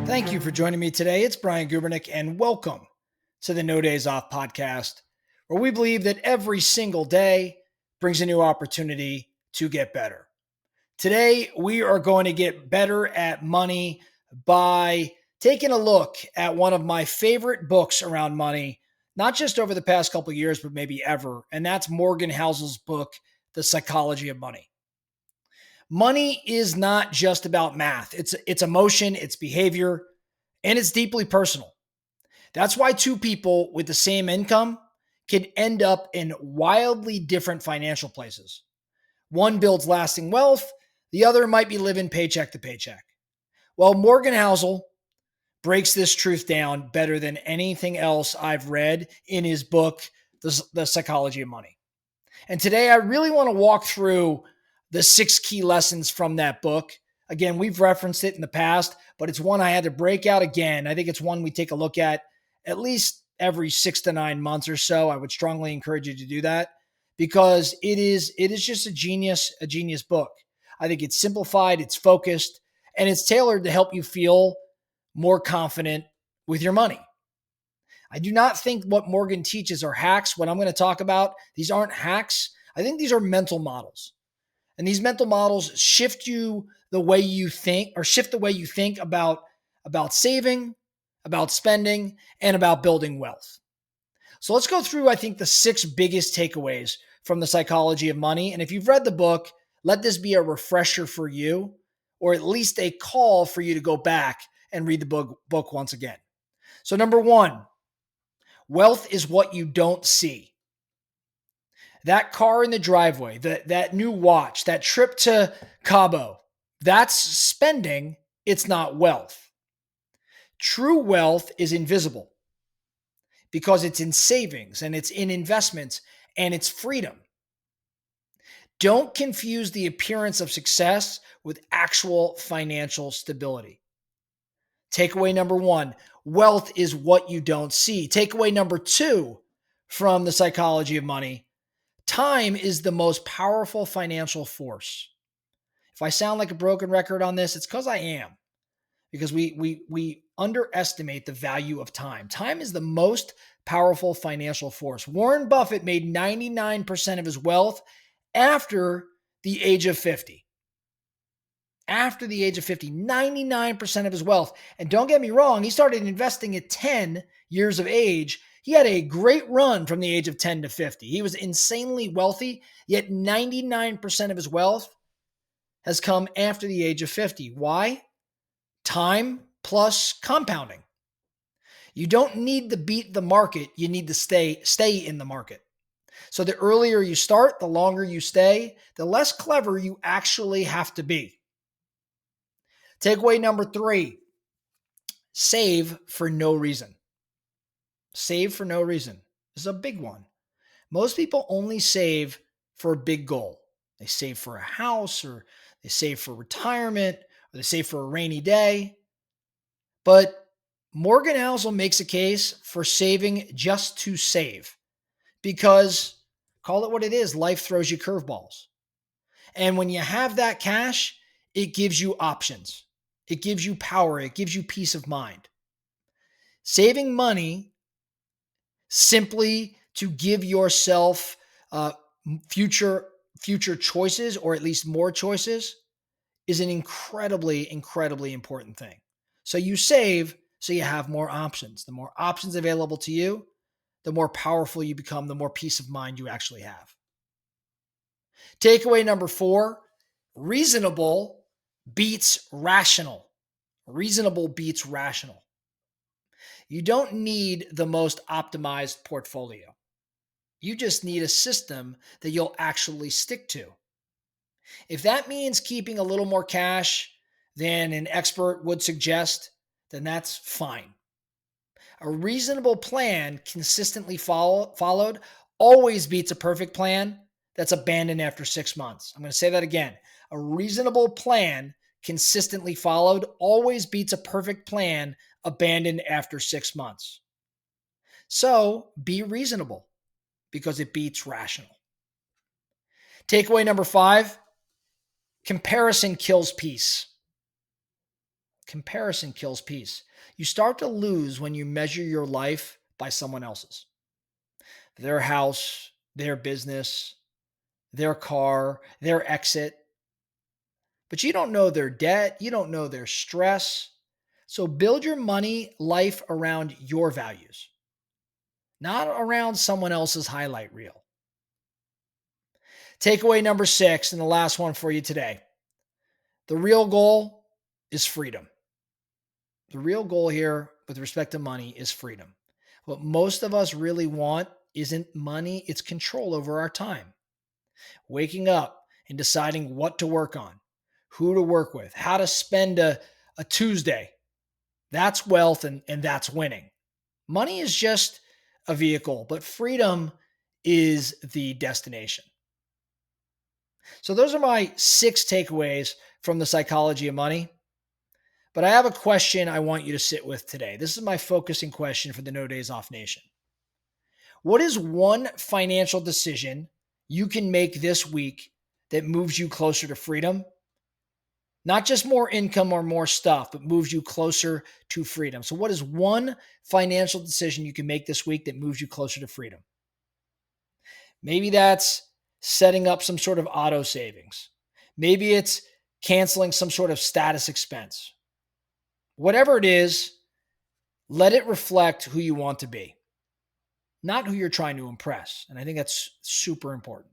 Thank you for joining me today. It's Brian Gubernick, and welcome to the No Days Off podcast, where we believe that every single day brings a new opportunity to get better. Today, we are going to get better at money by taking a look at one of my favorite books around money, not just over the past couple of years, but maybe ever, and that's Morgan Housel's book, The Psychology of Money. Money is not just about math. It's emotion, it's behavior, and it's deeply personal. That's why two people with the same income can end up in wildly different financial places. One builds lasting wealth, the other might be living paycheck to paycheck. Well, Morgan Housel breaks this truth down better than anything else I've read in his book, The Psychology of Money. And today I really want to walk through the 6 key lessons from that book. Again, we've referenced it in the past, but it's one I had to break out again. I think it's one we take a look at least every 6 to 9 months or so. I would strongly encourage you to do that because it is just a genius book. I think it's simplified, it's focused, and it's tailored to help you feel more confident with your money. I do not think what Morgan teaches are hacks. What I'm going to talk about, these aren't hacks. I think these are mental models. And these mental models shift the way you think about saving, about spending, and about building wealth. So let's go through, I think, the 6 biggest takeaways from The Psychology of Money. And if you've read the book, let this be a refresher for you, or at least a call for you to go back and read the book once again. So number 1, wealth is what you don't see. That car in the driveway, that new watch, that trip to Cabo, that's spending. It's not wealth. True wealth is invisible because it's in savings and it's in investments and it's freedom. Don't confuse the appearance of success with actual financial stability. Takeaway number 1, wealth is what you don't see. Takeaway number 2 from The Psychology of Money, time is the most powerful financial force. If I sound like a broken record on this, it's because I am. Because we underestimate the value of time. Time is the most powerful financial force. Warren Buffett made 99% of his wealth after the age of 50. After the age of 50, 99% of his wealth. And don't get me wrong, he started investing at 10 years of age. He had a great run from the age of 10 to 50. He was insanely wealthy, yet 99% of his wealth has come after the age of 50. Why? Time plus compounding. You don't need to beat the market. You need to stay in the market. So the earlier you start, the longer you stay, the less clever you actually have to be. Takeaway number 3, save for no reason. Save for no reason. This is a big one. Most people only save for a big goal. They save for a house, or they save for retirement, or they save for a rainy day. But Morgan Housel makes a case for saving just to save because, call it what it is, life throws you curveballs. And when you have that cash, it gives you options. It gives you power. It gives you peace of mind. Saving money simply to give yourself future choices, or at least more choices, is an incredibly, incredibly important thing. So you save so you have more options. The more options available to you, the more powerful you become, the more peace of mind you actually have. Takeaway number 4, reasonable beats rational. Reasonable beats rational. You don't need the most optimized portfolio. You just need a system that you'll actually stick to. If that means keeping a little more cash than an expert would suggest, then that's fine. A reasonable plan consistently followed always beats a perfect plan that's abandoned after 6 months. I'm going to say that again. A reasonable plan consistently followed always beats a perfect plan abandoned after 6 months. So be reasonable because it beats rational. Takeaway number 5, comparison kills peace. comparison kills peace. You start to lose when you measure your life by someone else's. Their house, their business, their car, their exit. But you don't know their debt, you don't know their stress. So build your money life around your values, not around someone else's highlight reel. Takeaway number 6, and the last one for you today. The real goal is freedom. The real goal here with respect to money is freedom. What most of us really want isn't money, it's control over our time. Waking up and deciding what to work on, who to work with, how to spend a Tuesday. That's wealth and that's winning. Money is just a vehicle, but freedom is the destination. So those are my 6 takeaways from the psychology of money. But I have a question I want you to sit with today. This is my focusing question for the No Days Off Nation. What is one financial decision you can make this week that moves you closer to freedom? Not just more income or more stuff, but moves you closer to freedom. So what is one financial decision you can make this week that moves you closer to freedom? Maybe that's setting up some sort of auto savings. Maybe it's canceling some sort of status expense. Whatever it is, let it reflect who you want to be, not who you're trying to impress. And I think that's super important.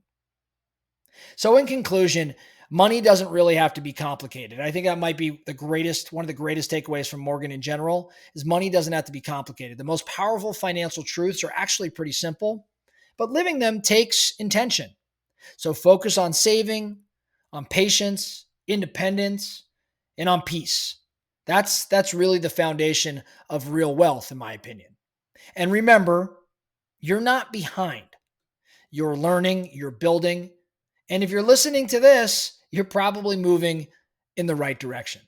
So in conclusion, money doesn't really have to be complicated. I think that might be one of the greatest takeaways from Morgan in general is money doesn't have to be complicated. The most powerful financial truths are actually pretty simple, but living them takes intention. So focus on saving, on patience, independence, and on peace. That's really the foundation of real wealth, in my opinion. And remember, you're not behind. You're learning, you're building. And if you're listening to this, you're probably moving in the right direction.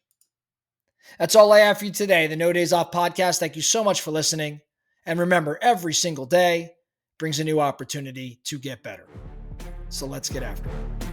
That's all I have for you today, the No Days Off podcast. Thank you so much for listening. And remember, every single day brings a new opportunity to get better. So let's get after it.